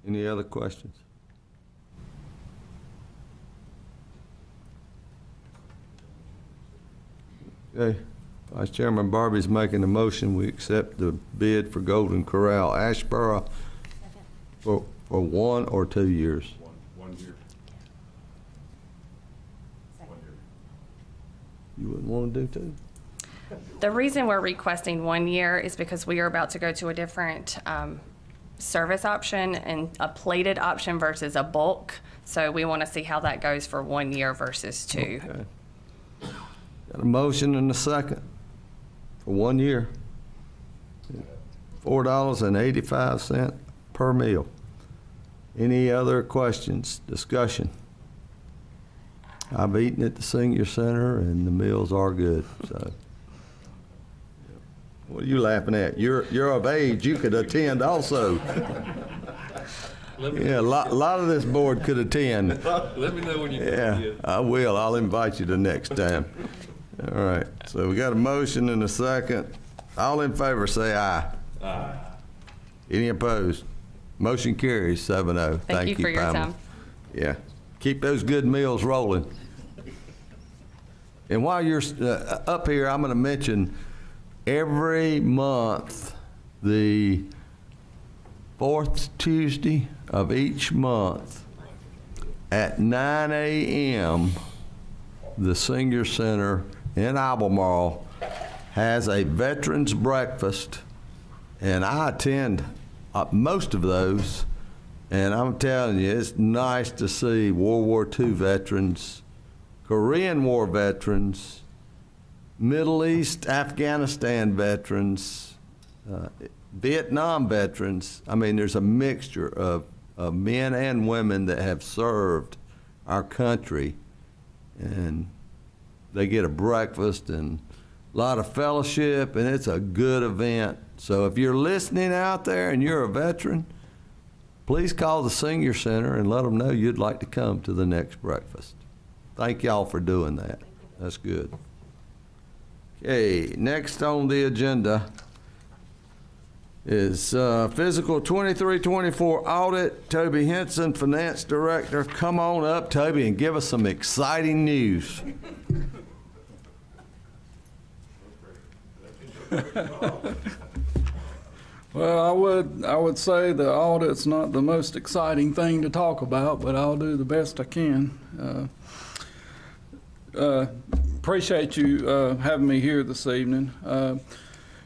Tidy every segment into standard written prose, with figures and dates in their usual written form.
Any other questions? Okay, Vice Chairman Barbie's making a motion. We accept the bid for Golden Corral Ashboro for 1 or 2 years. One year. 1 year. You wouldn't want to do 2? The reason we're requesting 1 year is because we are about to go to a different service option and a plated option versus a bulk. So we want to see how that goes for 1 year versus 2. Okay. Got a motion and a second for 1 year. $4.85 per meal. Any other questions, discussion? I've eaten at the senior center and the meals are good, so. What are you laughing at? You're of age, you could attend also. Yeah, a lot of this board could attend. Let me know when you Yeah, I will. I'll invite you the next time. All right, so we got a motion and a second. All in favor say aye. Aye. Any opposed? Motion carries 7-0. Thank you for your Pamela. time. Yeah, keep those good meals rolling. And while you're up here, I'm going to mention every month, the 4th Tuesday of each month at 9 a.m., the Senior Center in Albemarle has a veterans breakfast, and I attend most of those, and I'm telling you, it's nice to see World War II veterans, Korean War veterans, Middle East, Afghanistan veterans, Vietnam veterans. I mean, there's a mixture of men and women that have served our country, and they get a breakfast and a lot of fellowship, and it's a good event. So if you're listening out there and you're a veteran, please call the Senior Center and let them know you'd like to come to the next breakfast. Thank y'all for doing that. That's good. Okay, next on the agenda is Fiscal 23-24 Audit. Toby Henson, Finance Director. Come on up, Toby, and give us some exciting news. Well, I would say the audit's not the most exciting thing to talk about, but I'll do the best I can. Appreciate you having me here this evening.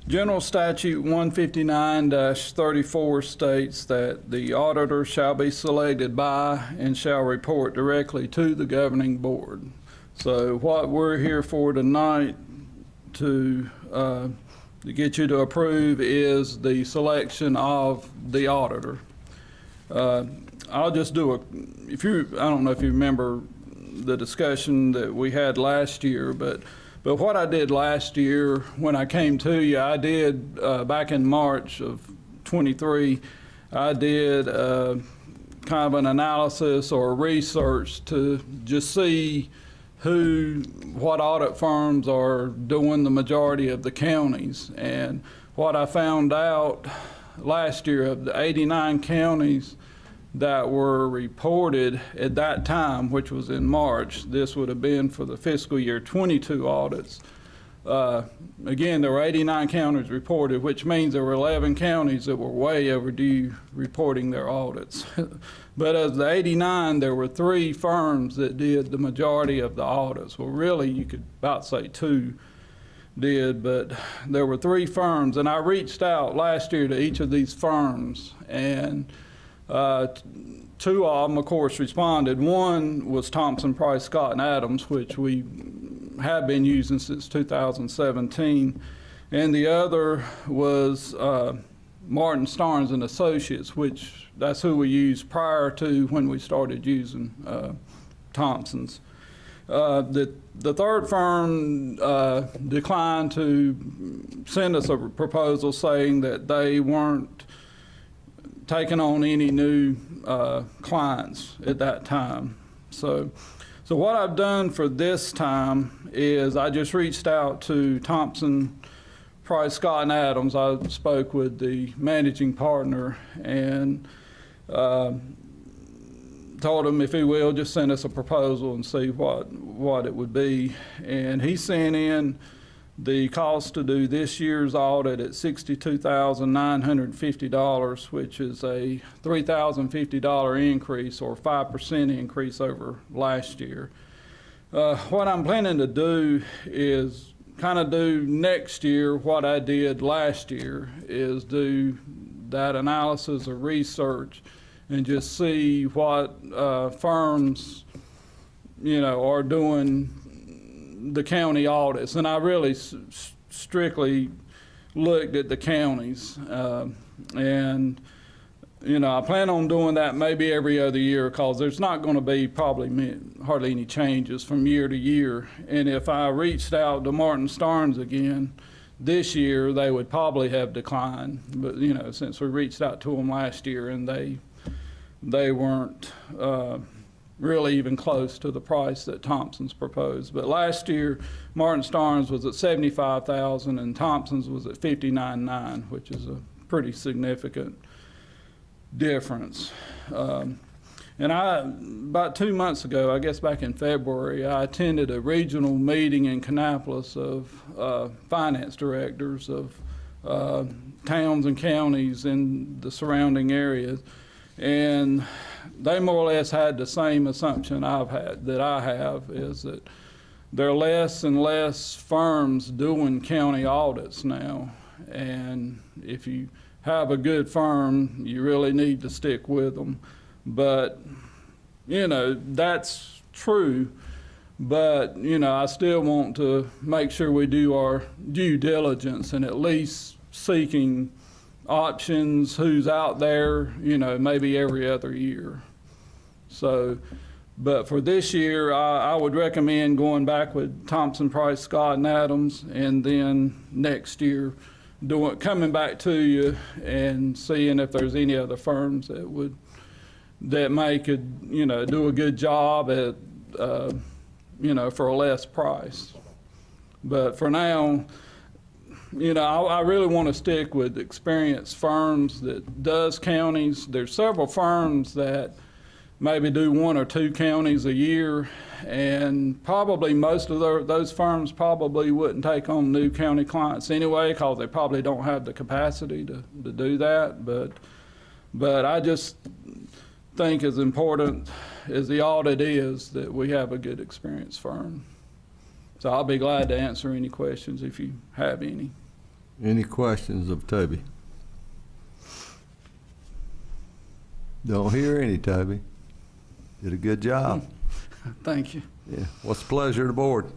General Statute 159-34 states that the auditor shall be selected by and shall report directly to the governing board. So what we're here for tonight to get you to approve is the selection of the auditor. I'll just do I don't know if you remember the discussion that we had last year, but what I did last year when I came to you, I did back in March of 23, I did kind of an analysis or research to just see what audit firms are doing the majority of the counties. And what I found out last year, of the 89 counties that were reported at that time, which was in March, this would have been for the fiscal year 22 audits. Again, there were 89 counties reported, which means there were 11 counties that were way overdue reporting their audits. But of the 89, there were 3 firms that did the majority of the audits. Well, really, you could about say 2 did, but there were 3 firms. And I reached out last year to each of these firms, and 2 of them, of course, responded. One was Thompson, Price, Scott, and Adams, which we have been using since 2017. And the other was Martin, Starnes and Associates, which that's who we used prior to when we started using Thompson's. The third firm declined to send us a proposal saying that they weren't taking on any new clients at that time. So what I've done for this time is I just reached out to Thompson, Price, Scott, and Adams. I spoke with the managing partner, and told him if he will, just send us a proposal and see what it would be. And he sent in the cost to do this year's audit at $62,950, which is a $3,050 increase or 5% increase over last year. What I'm planning to do is kind of do next year what I did last year, is do that analysis or research and just see what firms, are doing the county audits. And I really strictly looked at the counties. And, I plan on doing that maybe every other year, because there's not going to be probably hardly any changes from year to year. And if I reached out to Martin Starnes again this year, they would probably have declined. But, since we reached out to them last year and they weren't really even close to the price that Thompson's proposed. But last year, Martin Starnes was at $75,000 and Thompson's was at $59,900, which is a pretty significant difference. And about 2 months ago, I guess back in February, I attended a regional meeting in Kannapolis of finance directors of towns and counties in the surrounding areas. And they more or less had the same assumption that I have, is that there are less and less firms doing county audits now. And if you have a good firm, you really need to stick with them. But, that's true. But, I still want to make sure we do our due diligence and at least seeking options, who's out there, maybe every other year. So, but for this year, I would recommend going back with Thompson, Price, Scott, and Adams, and then next year coming back to you and seeing if there's any other firms that could do a good job at for a less price. But for now, I really want to stick with experienced firms that does counties. There's several firms that maybe do 1 or 2 counties a year, and probably most of those firms probably wouldn't take on new county clients anyway, because they probably don't have the capacity to do that. But I just think as important as the audit is, that we have a good experienced firm. So I'll be glad to answer any questions if you have any. Any questions of Toby? Don't hear any, Toby. Did a good job. Thank you. Yeah. What's the pleasure of the board?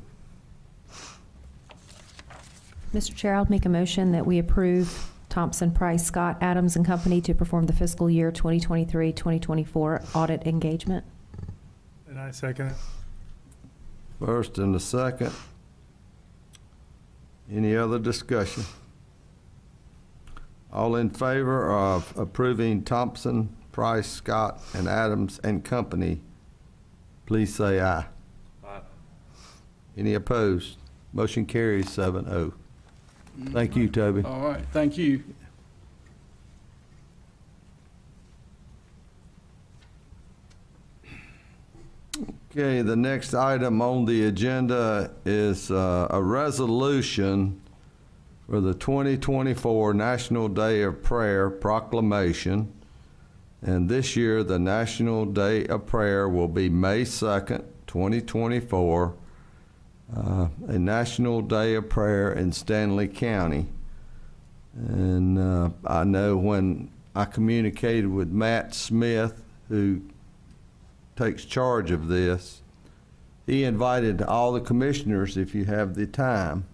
Mr. Chair, I'll make a motion that we approve Thompson, Price, Scott, Adams and Company to perform the fiscal year 2023-2024 audit engagement. And I second it. First and the second. Any other discussion? All in favor of approving Thompson, Price, Scott, and Adams and Company, please say aye. Aye. Any opposed? Motion carries 7-0. Thank you, Toby. All right, thank you. Okay, the next item on the agenda is a resolution for the 2024 National Day of Prayer proclamation. And this year, the National Day of Prayer will be May 2nd, 2024, a National Day of Prayer in Stanley County. And I know when I communicated with Matt Smith, who takes charge of this, he invited all the commissioners, if you have the time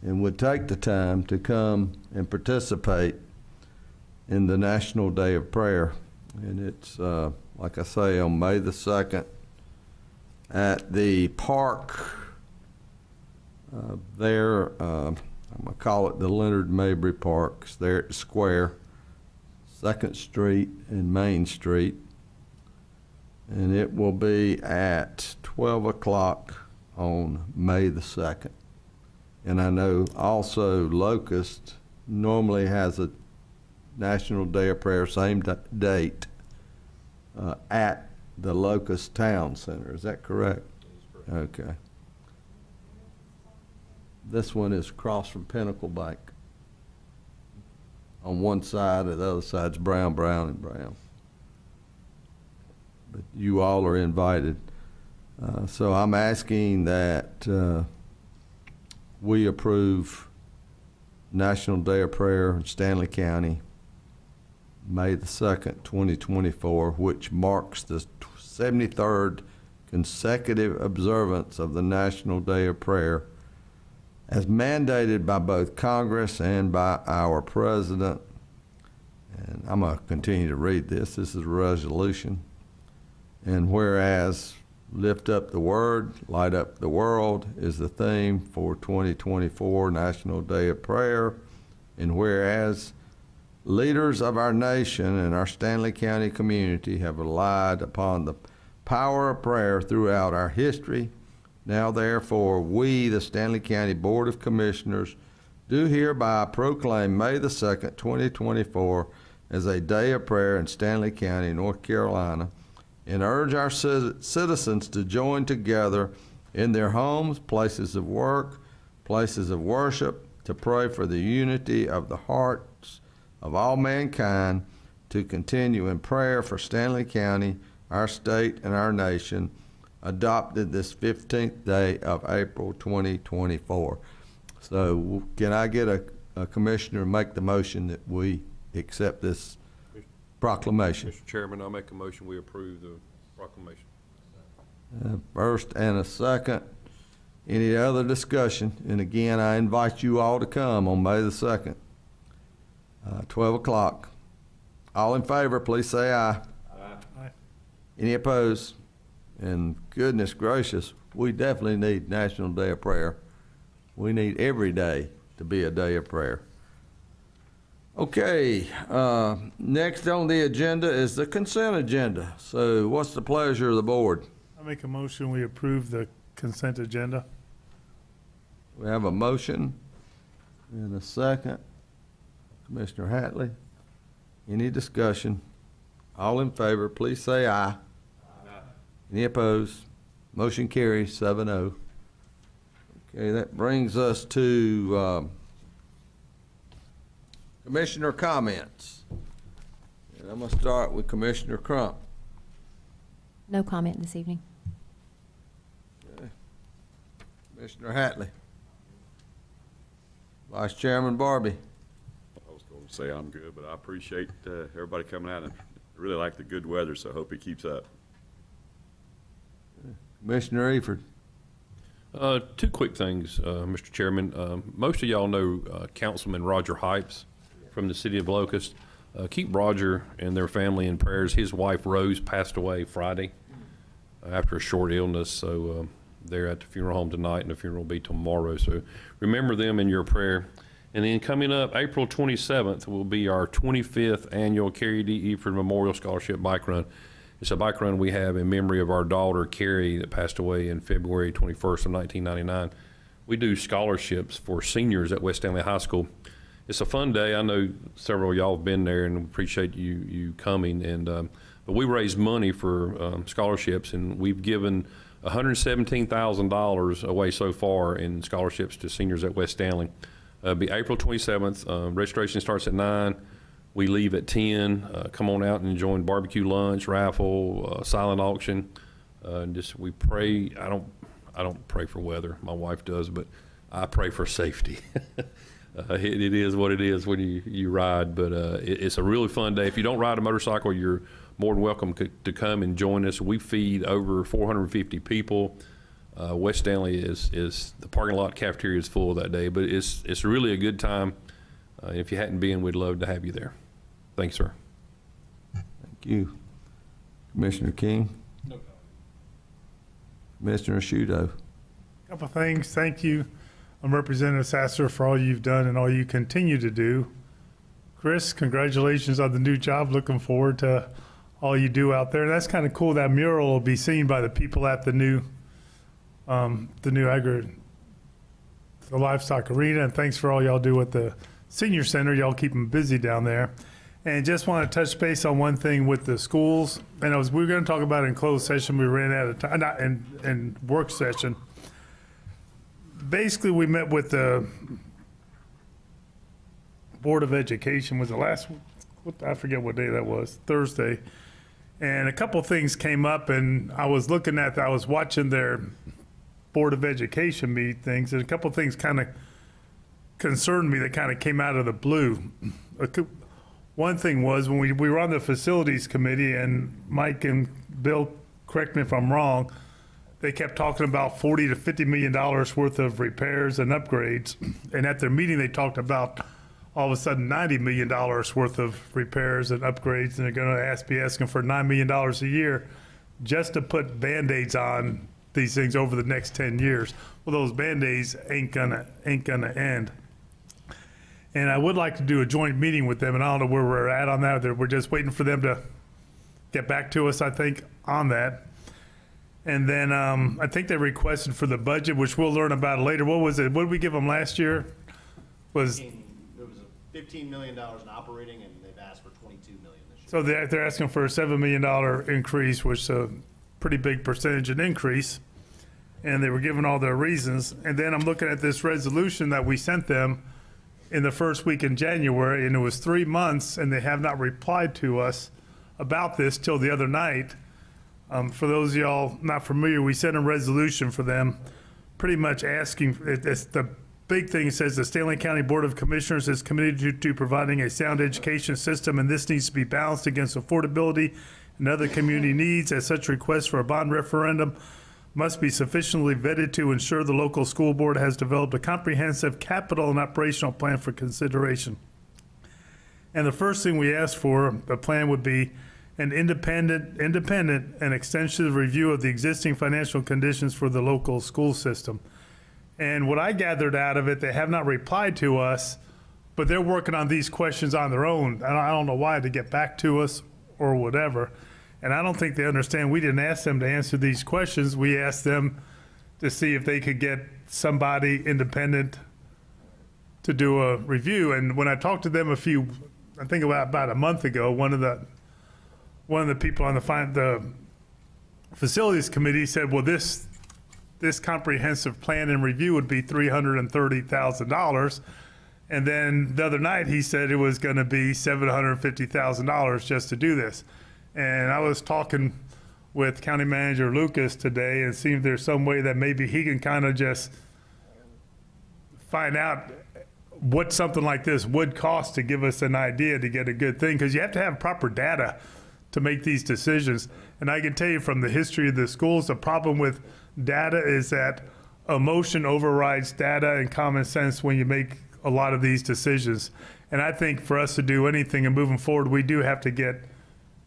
and would take the time, to come and participate in the National Day of Prayer. And it's, like I say, on May the 2nd at the park there. I'm going to call it the Leonard Mabry Park. It's there at the square, 2nd Street and Main Street. And it will be at 12 o'clock on May the 2nd. And I know also Locust normally has a National Day of Prayer, same date, at the Locust Town Center. Is that correct? Okay. This one is across from Pinnacle Bank. On one side, and the other side's Brown, and Brown. But you all are invited. So I'm asking that we approve National Day of Prayer in Stanley County, May the 2nd, 2024, which marks the 73rd consecutive observance of the National Day of Prayer, as mandated by both Congress and by our President. And I'm going to continue to read this. This is a resolution. And whereas Lift Up the Word, Light Up the World is the theme for 2024 National Day of Prayer. And whereas leaders of our nation and our Stanley County community have relied upon the power of prayer throughout our history, now therefore we, the Stanley County Board of Commissioners, do hereby proclaim May the 2nd, 2024 as a day of prayer in Stanley County, North Carolina, and urge our citizens to join together in their homes, places of work, places of worship, to pray for the unity of the hearts of all mankind, to continue in prayer for Stanley County, our state, and our nation, adopted this 15th day of April 2024. So can I get a commissioner to make the motion that we accept this proclamation? Mr. Chairman, I'll make a motion, we approve the proclamation. First and a second. Any other discussion? And again, I invite you all to come on May the 2nd, 12 o'clock. All in favor, please say aye. Aye. Any opposed? And goodness gracious, we definitely need National Day of Prayer. We need every day to be a day of prayer. Okay, next on the agenda is the consent agenda. So what's the pleasure of the board? I make a motion, we approve the consent agenda. We have a motion and a second. Commissioner Hatley, any discussion? All in favor, please say aye. Any opposed? Motion carries 7-0. Okay, that brings us to commissioner comments. And I'm going to start with Commissioner Crump. No comment this evening. Commissioner Hatley. Vice Chairman Barbie. I was going to say I'm good, but I appreciate everybody coming out, and I really like the good weather, so I hope it keeps up. Commissioner Eford. Two quick things, Mr. Chairman. Most of y'all know Councilman Roger Hypes from the city of Locust. Keep Roger and their family in prayers. His wife Rose passed away Friday after a short illness, so they're at the funeral home tonight, and the funeral will be tomorrow. So remember them in your prayer. And then coming up, April 27th will be our 25th annual Carrie D. Eford Memorial Scholarship Bike Run. It's a bike run we have in memory of our daughter, Carrie, that passed away in February 21st of 1999. We do scholarships for seniors at West Stanley High School. It's a fun day. I know several of y'all have been there, and appreciate you coming. And but we raise money for scholarships, and we've given $117,000 away so far in scholarships to seniors at West Stanley. It'll be April 27th. Registration starts at 9. We leave at 10. Come on out and enjoy barbecue lunch, raffle, silent auction. Just we pray. I don't pray for weather. My wife does, but I pray for safety. It is what it is when you ride, but it's a really fun day. If you don't ride a motorcycle, you're more than welcome to come and join us. We feed over 450 people. West Stanley is the parking lot cafeteria is full that day, but it's really a good time. If you hadn't been, we'd love to have you there. Thanks, sir. Thank you. Commissioner King? No. Commissioner Shudo? Couple of things, thank you. I'm Representative Sasser for all you've done and all you continue to do. Chris, congratulations on the new job. Looking forward to all you do out there. And that's kind of cool. That mural will be seen by the people at the new livestock arena. And thanks for all y'all do with the senior center. Y'all keep them busy down there. And just want to touch base on one thing with the schools. And we were going to talk about it in closed session. We ran out of time, not in work session. Basically, we met with the Board of Education, was the last, I forget what day that was, Thursday. And a couple things came up, and I was watching their Board of Education meetings, and a couple things kind of concerned me that kind of came out of the blue. One thing was when we were on the facilities committee, and Mike and Bill, correct me if I'm wrong, they kept talking about $40 to $50 million worth of repairs and upgrades. And at their meeting, they talked about all of a sudden $90 million worth of repairs and upgrades, and they're going to be asking for $9 million a year just to put Band-Aids on these things over the next 10 years. Well, those Band-Aids ain't gonna end. And I would like to do a joint meeting with them, and I don't know where we're at on that. We're just waiting for them to get back to us, I think, on that. And then I think they requested for the budget, which we'll learn about later. What was it? What did we give them last year? There was a $15 million in operating, and they've asked for $22 million this year. So they're asking for a $7 million increase, which is a pretty big percentage of increase. And they were giving all their reasons. And then I'm looking at this resolution that we sent them in the first week in January, and it was 3 months, and they have not replied to us about this till the other night. For those of y'all not familiar, we sent a resolution for them pretty much asking, it's the big thing says the Stanley County Board of Commissioners is committed to providing a sound education system, and this needs to be balanced against affordability and other community needs. As such, requests for a bond referendum must be sufficiently vetted to ensure the local school board has developed a comprehensive capital and operational plan for consideration. And the first thing we asked for, the plan would be an independent and extensive review of the existing financial conditions for the local school system. And what I gathered out of it, they have not replied to us, but they're working on these questions on their own. And I don't know why, to get back to us or whatever. And I don't think they understand. We didn't ask them to answer these questions. We asked them to see if they could get somebody independent to do a review. And when I talked to them I think about a month ago, one of the people on the facilities committee said, well, this comprehensive plan and review would be $330,000. And then the other night he said it was going to be $750,000 just to do this. And I was talking with County Manager Lucas today and seeing if there's some way that maybe he can kind of just find out what something like this would cost to give us an idea to get a good thing, because you have to have proper data to make these decisions. And I can tell you from the history of the schools, the problem with data is that emotion overrides data and common sense when you make a lot of these decisions. And I think for us to do anything and moving forward, we do have to get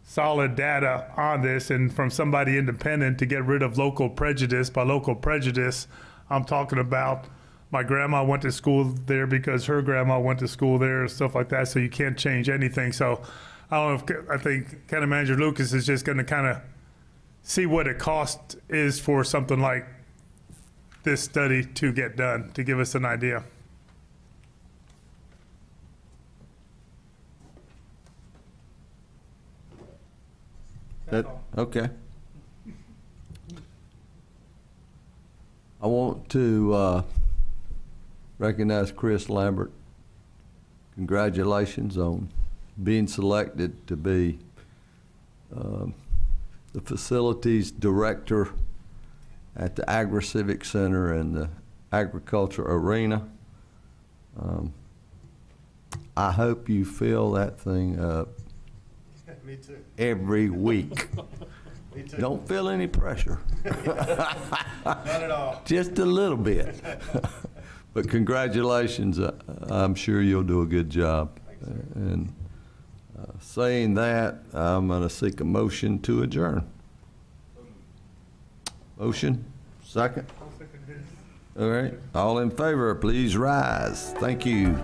solid data on this, and from somebody independent, to get rid of local prejudice. By local prejudice, I'm talking about my grandma went to school there because her grandma went to school there, stuff like that, so you can't change anything. So I think County Manager Lucas is just going to kind of see what it cost is for something like this study to get done, to give us an idea. Okay. I want to recognize Chris Lambert. Congratulations on being selected to be the facilities director at the Agri-Civic Center and the agriculture arena. I hope you fill that thing up Me too. every week. Me too. Don't feel any pressure. Not at all. Just a little bit. But congratulations. I'm sure you'll do a good job. And saying that, I'm going to seek a motion to adjourn. Motion? Second? All right. All in favor, please rise. Thank you.